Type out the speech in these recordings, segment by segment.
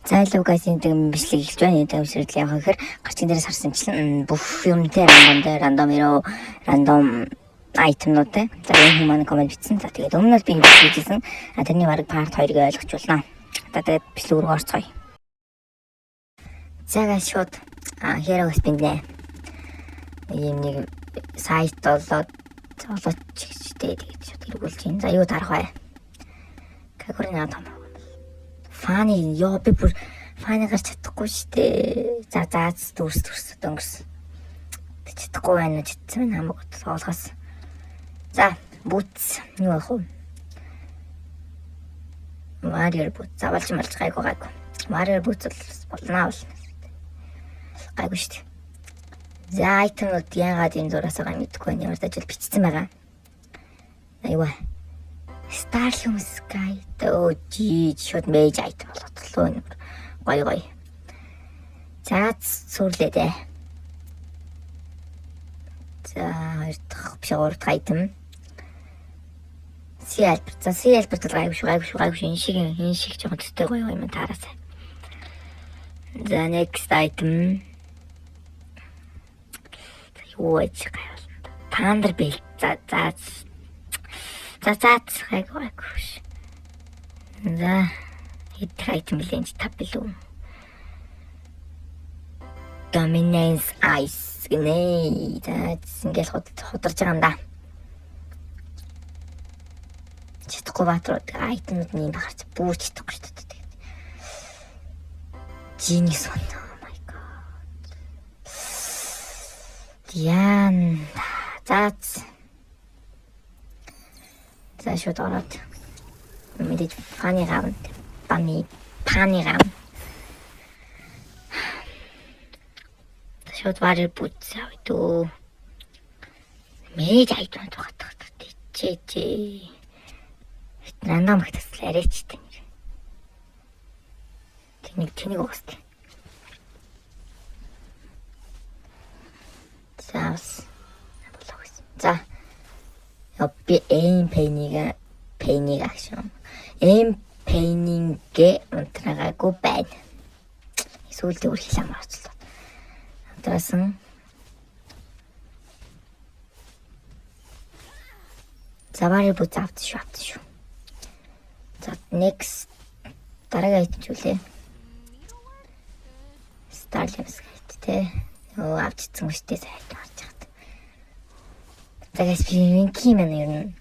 Зайлуу гайсын бичлэг эхэлж байна. Энэ төвшрэл явах гэхээр гарчийн дээрээс харсанчлан бүх юмтэй рандом ирөө рандом айтемнуудтай. За энэ хүмүүс комент бичсэн. За тэгээд өмнө нь би бичижсэн. Тэрний бараг парт 2-ыг ойлгочулнаа. За тэгээд бичлэг рүү орцгоё. За гайс шууд хэрэг спиндэ. Ийм нэг сайт болоод чигчтэй тэгээд шууд хэрэгүүлж байна. За юу дарах вэ? Кагурын атом. Фаны ёо би бүр фаны гарч чадахгүй штэ. За дүрс өнгөрс. Чадахгүй байна чидсэн хамаг тоолгоос. За бүүц юу ах вэ? Warrior бүүц завалж гайгүй. Warrior бүүц болно бол. Гайгүй штэ. За айтемууд яагаад энэ зураас байгаа мэдгүй байна. Ямар ч ажил бичсэн байгаа. Аюу. Starlium Sky дөө шууд мэж айтем болодлоо. Гой. За сүрлээ дээ. За хоёр дахь айтем. Сиалберт. За сиалберт гайгүй шүү. Энэ шиг жоохон төстэй гоё юм таараасай. За next item. Юу гэж гайвал. Thunderbolt. За гайгүй. За хэд айтем лэнж тав билүү. Dominance Ice гинэ. За ингээл хударж байгаа юм да. Чадахгүй баатрууд айтемууд нь харж бүүж чадахгүй шүү дээ. Тэгээд Genius one. Oh my god. Ян. За шууд ороод мэдээж паны гавн. Шууд варир бүүц авдуу. Мэж айтмад багтах тийчээ. Рандом ихтэйс арайчтай. Тэнийг уустай. За би эм пейнийг акшн. Эм пейнингэ унтраагүй байна. Эсвэл өөр хэлэм орцлоо. Унтраасан. Завари бут авт шүү. За next дараагийн айтем ч үлээ. Starlium Sky тэ. Оо авчихсан үстэй сайд харж хат. Тэгээс би инким юм ер нь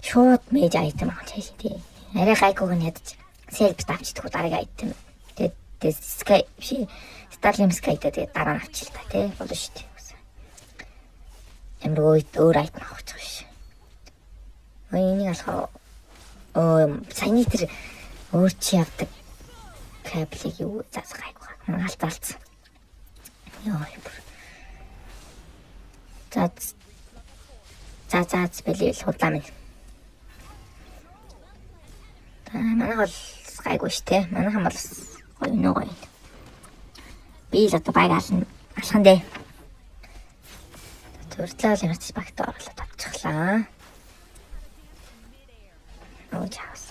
шууд мэж айтем авч хайш тий. Арай гайгүйг нь ядаж селбт авчихдаг дараагийн айтем. Тэгээд Sky Starlium Sky тэгээд дараа нь авчил та тий. Болно шүү дээ. Ямар өөр айтем авах гэж байна. Энийг алхаа саяны тэр өөр чи явдаг кабелийг юу заасгайгүй. Алцаалцсан. Яа. За бэлээл худлаа минь. Манай бол гайгүй штэ. Манайхан бол гоё. Би л одоо баг алхан дээ. Төртлөө ямарч багт оруулаад авчихлаа. Чаус.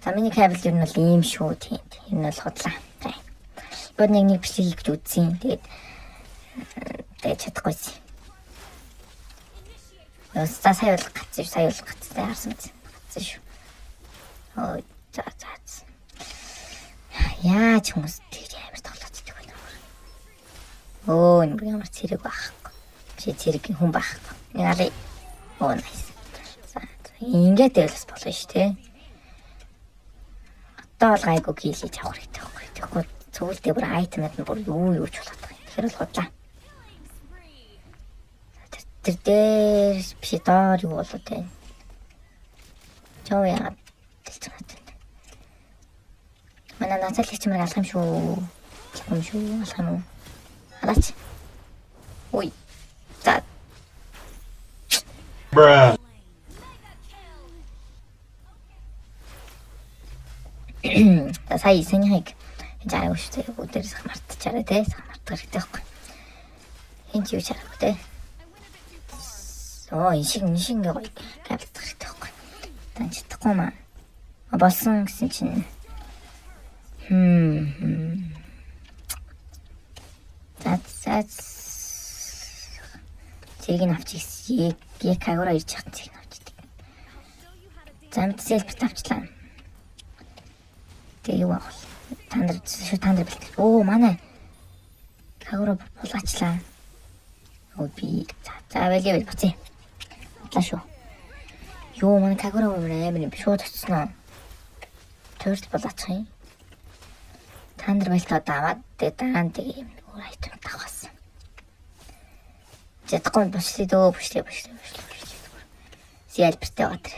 За миний кабел ер нь бол ийм шүү тийм. Энэ бол худлаа. Бод нэг бичлэг гэж үзсэн. Тэгээд чадахгүйсэн. Сая бол гацсан харсан шүү. Оо за. Яаж хүмүүс тэр амар тоглоод идэх вэ? Нэг ямар цэрэг байхгүй. Чи цэрэгийн хүн байхгүй. Яагаад nice. Ингээд дэвлэс болно шүү дээ. Одоо бол гайгүй хийлээж авах хэрэгтэй байхгүй. Тэгэхгүй цөөлдөө бүр айтемэд нь бүр юу ч болоод байгаа. Тэгэхээр бол худлаа. Тэр дээр биш доор юу болоод байна. Чоо яагаад хэлж байгаа юм. Манай нацаалагч мөр алах юм шүү. Алах юм уу? Алаач. Ой. За. Бра. Сая санийхыг жаараагүй шүү дээ. Өдөрөөс мартчихараа те. Мартах хэрэгтэй байхгүй. Энд юу чараагүй те. Энэ шиг гоё кабель хэрэгтэй байхгүй. Таньчихгүй маа. Болсон гэсэн чинь За зэрэг нь авчих. Яг Кагура ирж хат зэрэг нь авчихдаг. За мэд селфит авчлаа. Тэгээ юу авах вэ? Тандэр бэлтгэл. Оо манай Кагура булаачлаа. Оо би за вэлээ буцъя. Бодлаа шүү. Юу манай Кагура амар шууд очсноо. Төрөл булаачих юм. Тандэр бэлтээ даваад тэгээ дараа нь тэгээ өөр айтем тавхасан. Жадахгүй бушлээ. Сиалбэртэй гатар.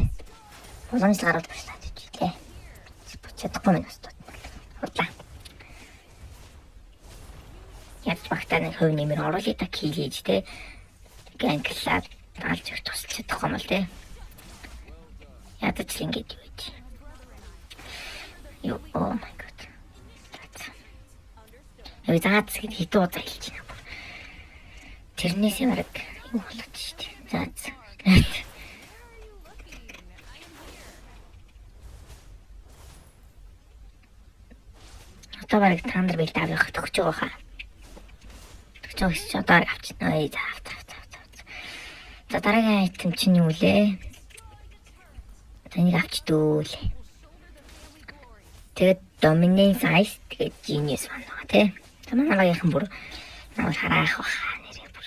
Боломжтой гараад бушлаад ижлээ. Жадахгүй минь өстөд. Худлаа. Яг багтаа нэг хөв нэмэр оруулъя та кил хийж те. Гэнглаад алж өгч тусалж чадахгүй юм л те. Ядаж л ингэж юу гэж. Юу oh my god. Яг заац хитүү удаа хэлж байна. Тэрнээс ямарг юу болоод штэ. Заац. Одоо бараг тандэр бэлд авах төгч байгаа хаа. Төгч өгч одоо авчихна. Ой за. За дараагийн айтем чинь юу лээ? Тэнийг авчдөө л. Тэгээд dominance ice тэгээд genius байна тий. Манайгийнхан бүр намайг хараах баха нэрээ бүр.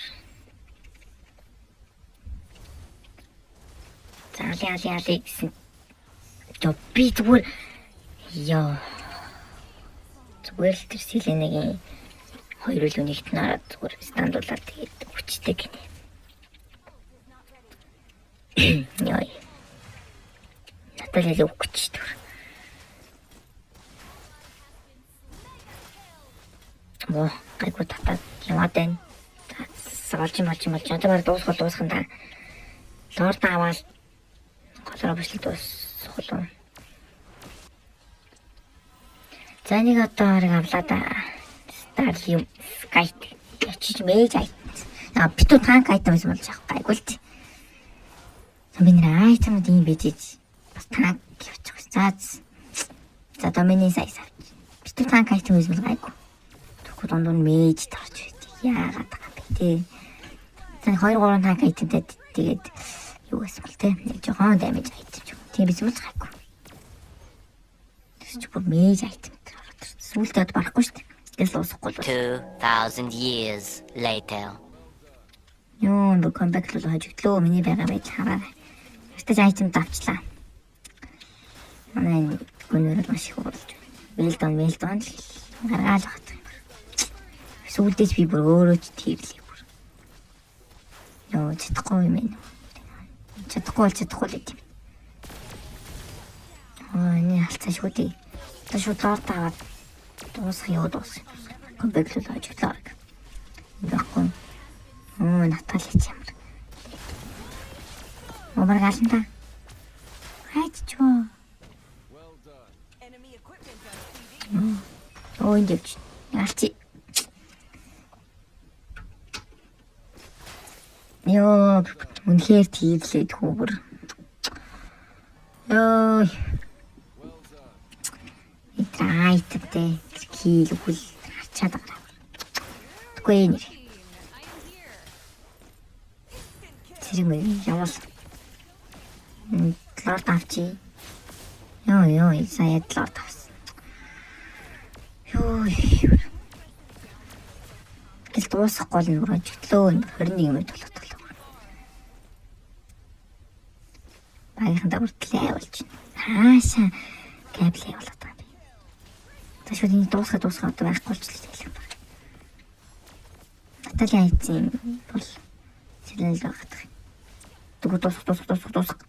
Заали гэсэн. Би зүгээр ёо. Зүгээр л тэр силенэгийн хоёр үл үнийгт нараад зүгээр стандуулаад тэгээд хүчтэй гинэ. Яй. Натали өгч түр. Оо, гайгүй татаад яваад байна. Суулж одоо баг дуусах та. Лорд аваад голроо бичлээ дуусах. За нэг одоо арга авлаа да. Starlium Skite. Ячиж мэж айт. Битүү танк айтам юм болж байгаа гайгүй л. Би нэр айтамд юм бижиж. Бас танк явчих. За Dominance Ice. Битүү танк айтам юм бол гайгүй. Дунд мэж тарч байт. Яагаад байгаа бэ те. За 2-3 танк айтамтай тэгээд юу гэсэн бэл те. Нэг жоохон damage айтам. Тийм биш юм л гайгүй. Тэс чи бүр мэж айтам. Сүултээ барахгүй шүү дээ. Тэгэл уусахгүй л. 2000 years later. Ёо, нэг comeback л хожигдлоо. Миний байгаа байдал хараа. Өөртөө айтам давчлаа. Манай гүнээр маш их болж байна. Мэлдон гаргаал багт. Сүүлдээс би бүр өөрөө ч тийрлээ бүр. Ёо, чадахгүй юм ээ. Чадахгүй л гэв. Нэг алцаа шүү дээ. Одоо шууд лорд аваад дуусах. Comeback л хожигдлоо. Яахгүй. Натали ч ямар. Мобар галанта. Хайчваа. Оо энэ дэвч. Алчи. Ёо, үнэхээр тийрлээ хүүбэр. Ёо. Айттай кил хүл харчаад байгаа. Тэггүй нэр. Зэрэг мэй явал. Лорд авчи. Ёо, сая лорд авсан. Ёо. Гэл дуусахгүй л нөрөө житлөө 21 минут болоод. Багийнхандаа бүртлээ болж байна. Хаашаа кабель явуулаад байгаа би. Ташгүй энэ дуусгаад одоо байхгүй болчихлоо юм байна. Натали айцын бол сэлэл байгаа. Тэгвэл дуусах.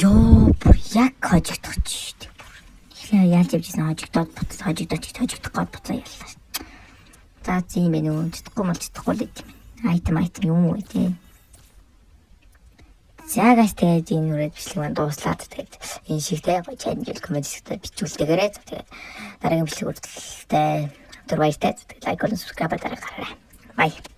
Ёо, яг хожигдох ч тийм. Ихлээр яаж явжсэн хожигдоод гоод буцаа яллаа. За тийм ээ нөө чадахгүй л гэдэг юм. Айтем юм уу тий. За гайс тэгээд энэ нүрээд бичлэг маань дууслаад тэгээд энэ шиг те гоё чанэл коммент хэсэгтээ бичүүлдээгээрэй. Тэгээд дараагийн бичлэг үргэлжлэлтэй. Түр баяртай. Тэгээд лайк болон subscribe дараарай. Bye.